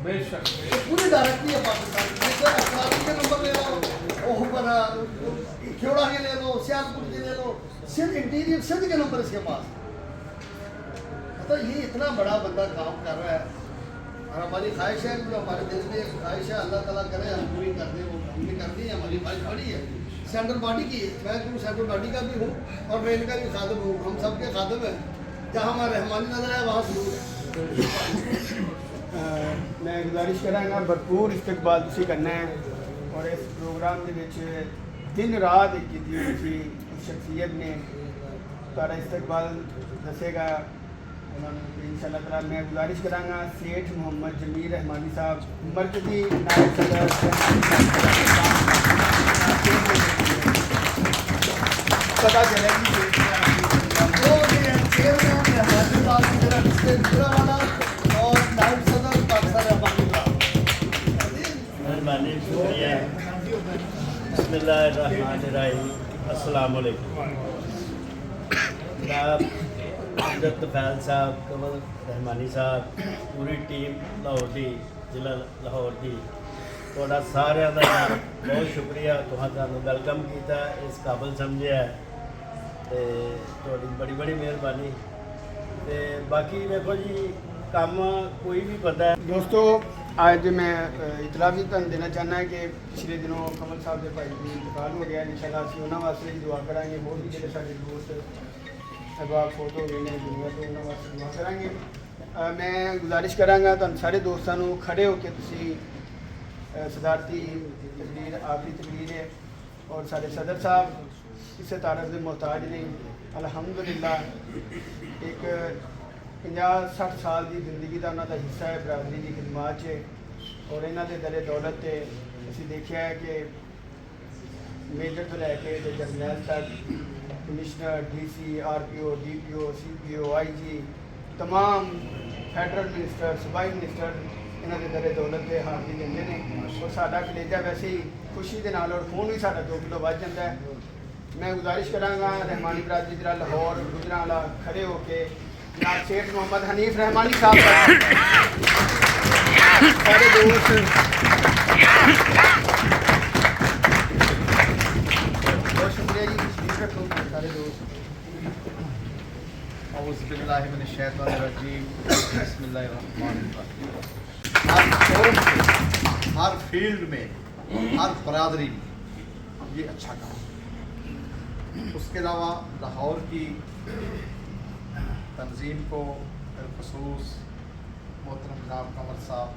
बेशक पूरी डायरेक्टली है पाकिस्तान जैसे अफगानी के नंबर ले लो, ओहबरा खेड़ा के ले लो, सियालपुर के ले लो, सिंध इंटीरियर सिंध के नंबर इसके पास। मतलब ये इतना बड़ा बंदा काम कर रहा है, और हमारी ख्वाहिश है, जो हमारे दिल में एक ख्वाहिश है, अल्लाह ताला करे हम पूरी कर दें। वो हमने कर दी है, हमारी ख्वाहिश बड़ी है, सेंट्रल बॉडी की है। मैं क्यों सेंट्रल बॉडी का भी हूँ और मैं इनका भी खादम हूँ, हम सब के खादम हैं। जहाँ हमारा रहमानी नजर है वहाँ जरूर है। मैं गुजारिश करांगा भरपूर इस्तकबाल तुसी करना है, और इस प्रोग्राम के विच दिन रात एक की थी शख्सियत ने तारा इस्तकबाल दसेगा उन्होंने इंशाअल्लाह ताला। मैं गुजारिश करांगा सेठ मोहम्मद जमीर रहमानी साहब मरकजी नायब सदर पता चलेगी मेहरबानी शुक्रिया। बिस्मिल्लाहिर्रहमानिर्रहीम। अस्सलाम वालेकुम। जनाब अमजद तफैल साहब, कमल रहमानी साहब, पूरी टीम लाहौर दी, जिला लाहौर दी, थोड़ा सारे का बहुत शुक्रिया। तुहानू वेलकम किया, इस काबिल समझा, तो थोड़ी बड़ी बड़ी मेहरबानी। तो बाकी देखो जी, काम कोई भी पता है। दोस्तों आज मैं इतला भी तुम देना चाहना है कि पिछले दिनों कमल साहब के भाई की इंतकाल हो गया। इंशाल्लाह असीं उन्हां वास्ते भी दुआ करांगे, होर भी जिहड़े साडे दोस्त अहबाब फोट हो गए ने दुनिया तो उन्हां वास्ते दुआ करांगे। मैं गुजारिश करांगा तुहानू सारे दोस्तां नू खड़े होकर तुसीं सदारती तकरीर आखिरी तकरीर है, और साडे सदर साहब किसी तारफ के मोहताज नहीं। अल्हम्दुलिल्लाह एक 50-60 साल की जिंदगी का उन्होंने हिस्सा है बरादरी की खिदमत से, और इन्हों के दले दौलत से असीं देखा है कि मेजर तो लैके तो जरनैल तक, commissioner, DC, RPO, DPO, CPO, IG, तमाम फैडरल मिनिस्टर, सूबाई मिनिस्टर इन्हों के दले दौलत के हाजिरी देंगे ने, और साडा कलेजा वैसे ही खुशी के नाल और खून भी साडा 2 किलो बढ़ जाता है। मैं गुजारिश करांगा रहमानी बरादरी जिला लाहौर गुजरांवाला खड़े होके जनाब शेख मोहम्मद हनीफ रहमानी साहब सारे दोस्त बहुत शुक्रिया जी, सारे दोस्त। हर फील्ड में, हर बरादरी में ये अच्छा काम। उसके अलावा लाहौर की तंजीम को बिलखसूस मोहतरम जनाब कमर साहब,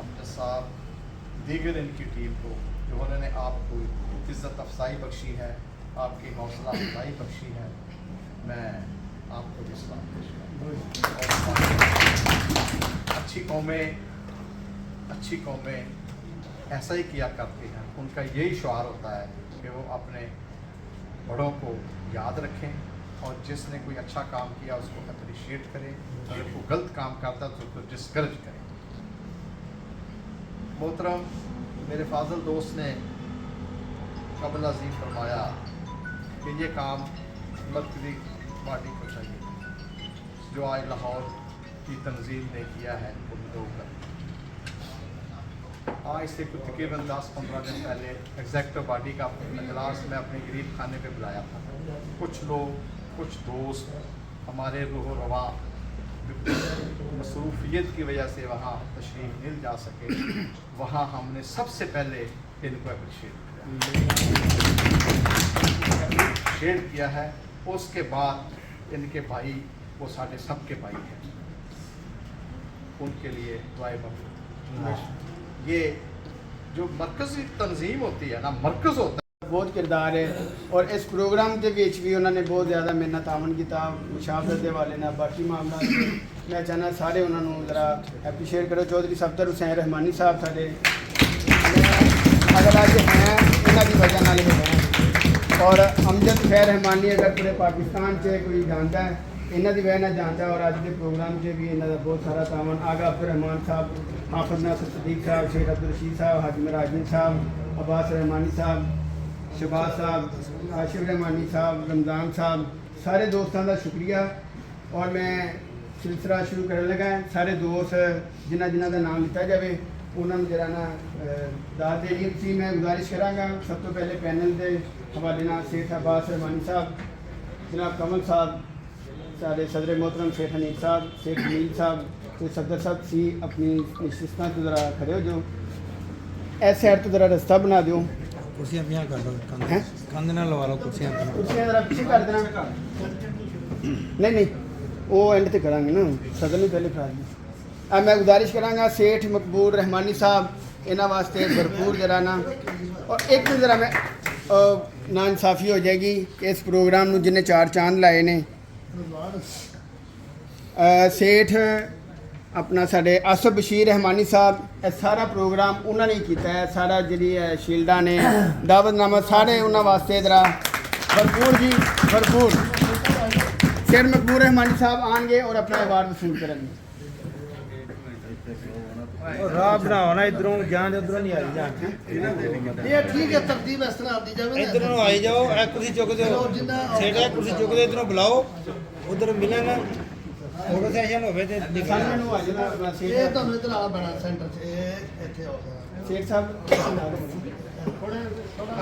अमजद साहब, दीगर इनकी टीम को जो उन्होंने आपको इज़्ज़त अफजाई बख्शी है, आपकी हौसला अफजाई बख्शी है, मैं आपको भी सलाम पेश करता हूँ। अच्छी कौमें ऐसा ही किया करती हैं, उनका यही शुआर होता है कि कि वो अपने बड़ों को याद रखें और जिसने कोई अच्छा काम किया उसको अप्रिशिएट करें, अगर कोई गलत काम करता तो उसको डिस्करेज करें। मोहतरम मेरे फाजल दोस्त ने कबल अजीम फरमाया कि ये काम मरकज़ी पार्टी को चाहिए, जो आज लाहौर की तंजीम ने किया है उनको कर। आज से कुछ तकरीबन 10-15 दिन पहले एग्जेक्टिव बॉडी का इजलास में अपने गरीब खाने पे बुलाया था। कुछ लोग, कुछ दोस्त हमारे रूह रवा मसरूफियत की वजह से वहाँ तशरीफ़ नहीं जा सके, वहाँ हमने सबसे पहले इनको अप्रिशिएट किया है। उसके बाद इनके भाई वो साढ़े सबके भाई हैं, उनके लिए दुआएं मगफिरत। ये जो मरकज़ी तंजीम होती है ना, मरकज़ होता है, बहुत किरदार है और इस प्रोग्राम के बीच भी उन्होंने बहुत ज़्यादा मेहनत तावन किया मुशावरत के वाले ना बाकी मामला मैं चाहना सारे उन्होंने ज़रा एप्रीशिएट करो। चौधरी सफदर हुसैन रहमानी साहब साढ़े अगर अज हैं इन्हों की वजह नाल ही हैं और अमजद खैर रहमानी अगर पूरे पाकिस्तान से कोई जानता है इन्हों की वजह जानता है और अज के प्रोग्राम से भी इन्हों का बहुत सारा तावन। आगा अब्दुल रहमान साहब, हाफिज नासिर सदीक साहब, शेख अब्दुल रशीद साहब, हाजी मराजिन साहब, अब्बास रहमानी साहब, शबाज साहब, आशिफ रहमानी साहब, रमज़ान साहब, सारे दोस्तों का शुक्रिया। और मैं सिलसिला शुरू करने लगा है। सारे दोस्त जिन्हों जिन्हों का नाम लिया जाए उन्होंने जरा ना दाद देनी सी। मैं गुजारिश कराँगा सब तो पहले पैनल के हवाले ना शेख अब्बास रहमानी साहब, जनाब कमल साहब, सारे सदर मोहतरम शेख हनीफ साहब, शेख जमील साहब तो सफदर साहब सी अपनी नशिस्तां तो ज़रा खड़े हो जो ऐसे साइड तो ज़रा रास्ता बना दो। कुर्सियाँ पियाँ कर दो, कंध ना लगा लो कुर्सियाँ ज़रा पीछे कर देना। नहीं वो एंड ते करांगे ना, सदन में पहले करा दी। अब मैं गुजारिश कराँगा सेठ मकबूल रहमानी साहब इन्होंने वास्ते भरपूर जरा ना और एक तो ज़रा मैं नाइंसाफ़ी हो जाएगी कि इस प्रोग्राम में जिन्हें 4 चांद लाए ने सेठ अपना साढ़े आसफ बशीर रहमानी साहब सारा प्रोग्राम उन्होंने ही किया है। सारा जी शील्डा ने दावतनामा सारे उन्होंने वास्ते जरा भरपूर जी भरपूर। शेर मकबूल रहमानी साहब आएंगे और अपना अवार्ड वसूल करेंगे। राह बनाओ ना, इधरों जान उधरों नहीं आई जान ये ठीक है, तरतीब इस तरह दी जाए। इधरों आई जाओ, एक कुर्सी चुक दो, सेठ एक कुर्सी चुक दो, इधरों बुलाओ, उधर मिलेंगे फोटो सेशन होवे ते सामने नु आ जाना अपना ये सेठ तो इधर आ बना सेंटर से इथे हो गया। सेठ साहब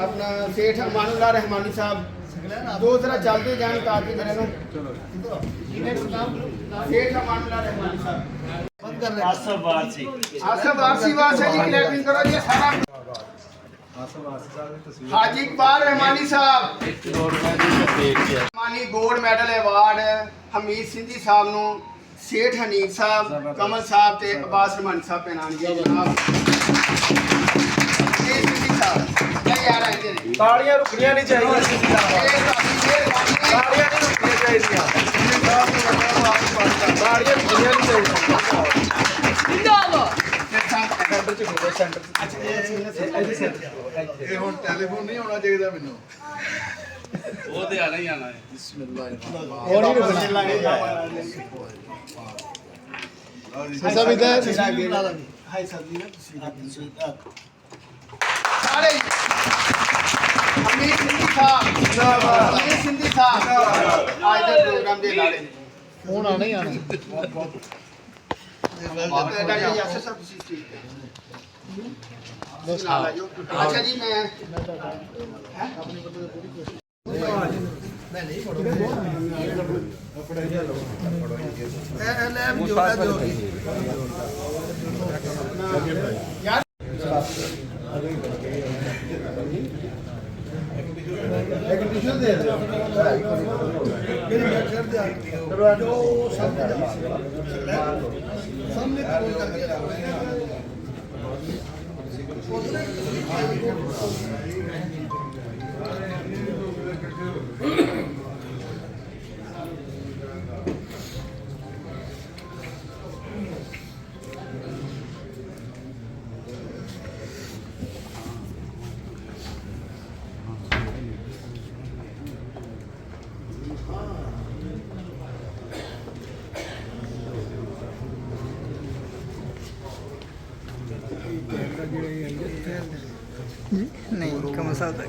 अपना सेठ अमानुल्लाह रहमानी साहब दो तरह चलते जान ताकि मेरे को सेठ अमानुल्लाह रहमानी साहब बंद कर रहे हैं। आसफ वारसी वासे जी क्लैपिंग करो जी सारा। हाजी इकबाल रहमानी साहब Rahmani gold medal award Hamid Sindhi साहब नु सेठ हनीफ साहब, कमल साहब ते अब्बास रहमानी साहब पहनाएंगे जनाब। ये सिंधी साहब क्या यार है इधर ताड़ियां रुकनियां नहीं चाहिए, ताड़ियां नहीं रुकनियां चाहिए, ताड़ियां रुकनियां नहीं चाहिए। ਇਹ ਹੁਣ ਟੈਲੀਫੋਨ ਨਹੀਂ ਆਉਣਾ ਚਾਹੀਦਾ ਮੈਨੂੰ। ਉਹ ਤੇ ਆਣਾ ਹੀ ਆਣਾ ਹੈ। ਬਿਸਮਿਲ੍ਲਾਹ। और नहीं रुकने लगे सब इधर हाय सब्जी ना सारे हमीद सिंधी साहब हमीद सिंधी साहब आज के प्रोग्राम दे लाड़े फोन आना ही आना यासर साहब अच्छा जी मैं यार एक टिश्यू दे दो सामने कोई करके ਜੀ ਨਹੀਂ ਕਮਲ ਸਾਹਿਬ ਦਾ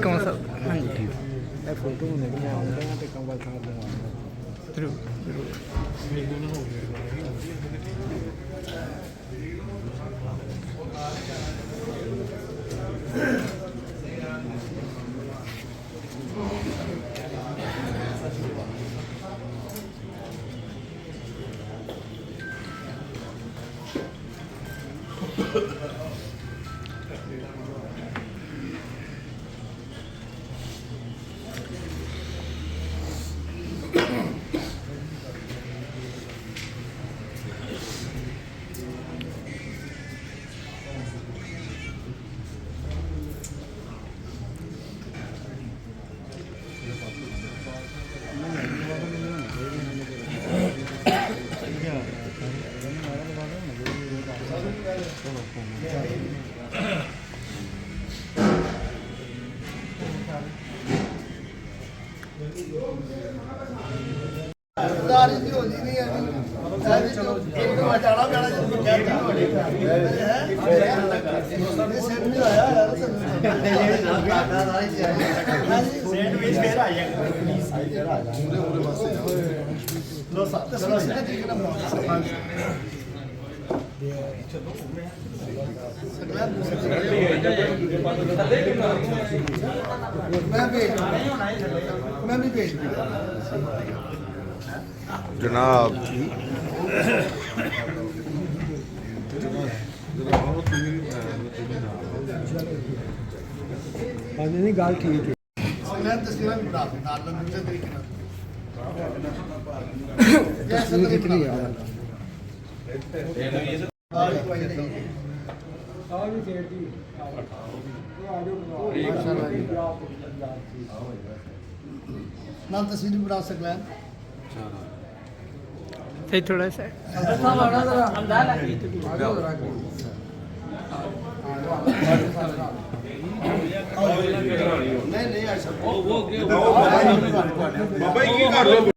ਕਮਲ ਸਾਹਿਬ ਹਾਂਜੀ ਇਹ ਫੋਟੋ ਨੂੰ ਨਹੀਂ ਆਉਂਦਾ ਤੇ ਕੰਬਲ ਸਾਹਿਬ ਦਾ ਜ਼ਰੂਰ ਦਾਰੀ ਦੀ ਹੋਣੀ ਨਹੀਂ ਹੈ ਚਲੋ ਇੱਕ ਵਾਰ ਜਾਣਾ ਪੈਣਾ ਜਦੋਂ ਕਹਿਤਾ ਸੈਟ ਨਹੀਂ ਆਇਆ ਸੈਂਡ ਵਿੱਚ ਫੇਰ ਆ ਜਾਏਗਾ ਲੋ ਸੱਤ ਚਲੋ ਤਰੀਕੇ ਨਾਲ ਬਣਾਉਣਾ मैं भी भेज जनाब हाँ नहीं गल ठीक है मैं तस्वीरें भी बना सकता हूं दूसरे तरीके से तस्वीर कितनी है ना तस्वीर बना सकता है ਤੇ ਥੋੜਾ ਸਾ नहीं नहीं ऐसा ਬਾਬਾ ਜੀ ਕੀ ਕਰ ਰਹੇ ਹੋ?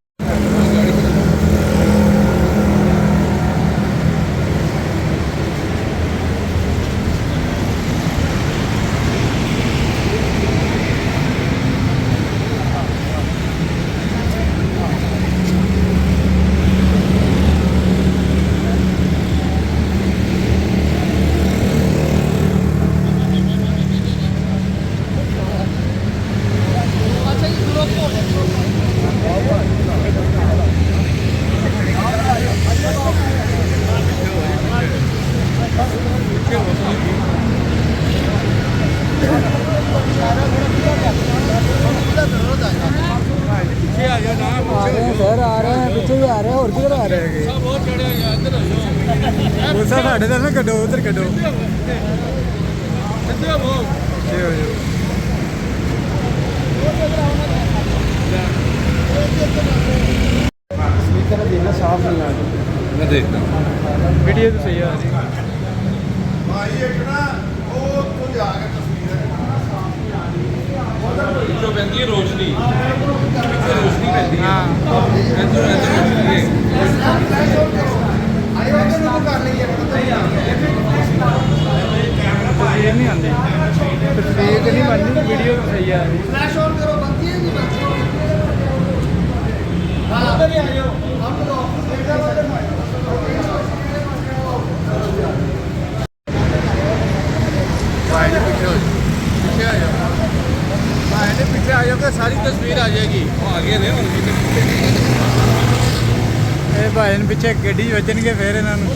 सर आ रहे हैं पीछे भी आ रहे हैं और किधर आ रहे हैं गुस्सा साढ़े दस में कटो उधर कटो स्पीकर देना साफ नहीं आ रही मैं देखता हूँ वीडियो तो सही आ रही भाई एक ना वो तो जाके तस्वीर जो बंदी रोशनी रोशनी पैंदी है इधर रोशनी तस्वीर नहीं आती तस्वीर तो नहीं बनती वीडियो तो सही आ रही फ्लैश ऑन करो बनती है नहीं बनती हां उधर ही आ जाओ हम लोग पीछे आ जाओगे सारी तस्वीर आ जाएगी वो आगे ਇਹ ਭਾਈ ਨੂੰ ਪਿੱਛੇ ਗੱਡੀ ਵੱਜਣਗੇ ਫੇਰ ਇਹਨਾਂ ਨੂੰ